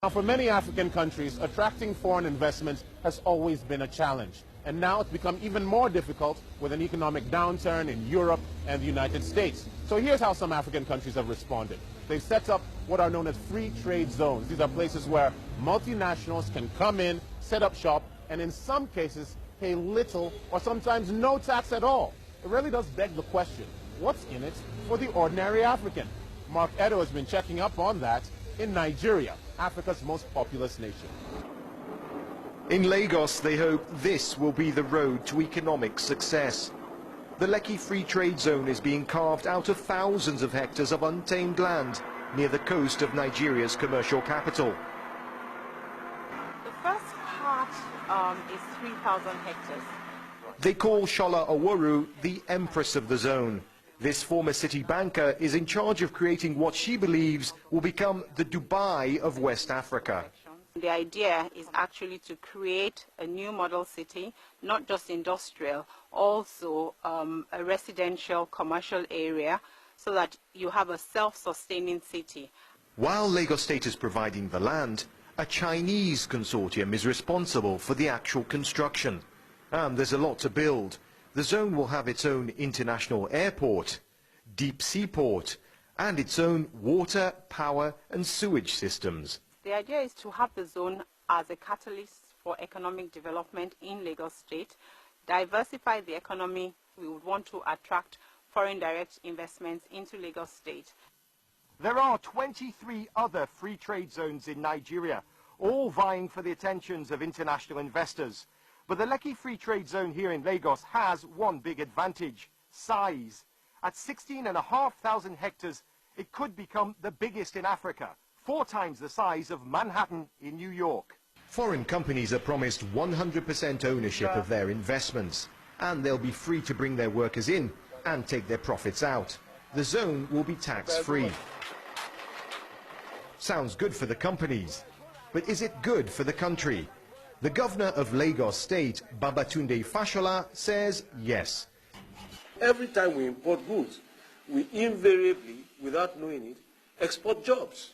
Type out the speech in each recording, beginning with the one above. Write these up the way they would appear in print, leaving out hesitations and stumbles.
Now, for many African countries, attracting foreign investment has always been a challenge. And now it's become even more difficult with an economic downturn in Europe and the United States. So here's how some African countries have responded. They've set up what are known as free trade zones. These are places where multinationals can come in, set up shop, and in some cases pay little or sometimes no tax at all. It really does beg the question, what's in it for the ordinary African? Mark Edo has been checking up on that in Nigeria, Africa's most populous nation. In Lagos, they hope this will be the road to economic success. The Lekki Free Trade Zone is being carved out of thousands of hectares of untamed land near the coast of Nigeria's commercial capital. The first part is 3,000 hectares. They call Shola Oworu the Empress of the zone. This former city banker is in charge of creating what she believes will become the Dubai of West Africa. The idea is actually to create a new model city, not just industrial, also a residential commercial area, so that you have a self-sustaining city. While Lagos State is providing the land, a Chinese consortium is responsible for the actual construction. And there's a lot to build. The zone will have its own international airport, deep sea port, and its own water, power and sewage systems. The idea is to have the zone as a catalyst for economic development in Lagos State, diversify the economy. We would want to attract foreign direct investments into Lagos State. There are 23 other free trade zones in Nigeria, all vying for the attentions of international investors. But the Lekki Free Trade Zone here in Lagos has one big advantage: size. At 16,500 hectares, it could become the biggest in Africa, 4 times the size of Manhattan in New York. Foreign companies are promised 100% ownership of their investments, and they'll be free to bring their workers in and take their profits out. The zone will be tax-free. Sounds good for the companies, but is it good for the country? The governor of Lagos State, Babatunde Fashola, says yes. Every time we import goods, we invariably, without knowing it, export jobs,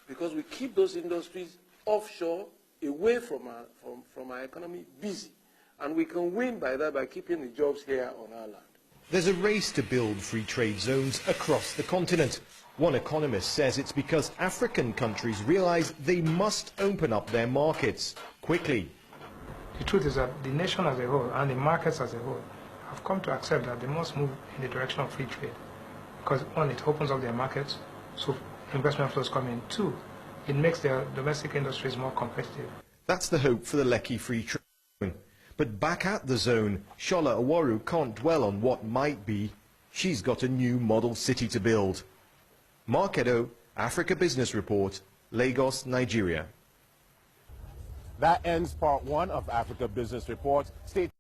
because we keep those industries offshore, away from our economy, busy. And we can win by that by keeping the jobs here on our land. There's a race to build free trade zones across the continent. One economist says it's because African countries realize they must open up their markets quickly. The truth is that the nation as a whole and the markets as a whole have come to accept that they must move in the direction of free trade. Because one, it opens up their markets, so investment flows come in. 2, it makes their domestic industries more competitive. That's the hope for the Lekki Free Trade Zone. But back at the zone, Shola Oworu can't dwell on what might be. She's got a new model city to build. Mark Edo, Africa Business Report, Lagos, Nigeria. That ends part 1 of Africa Business Report. Stay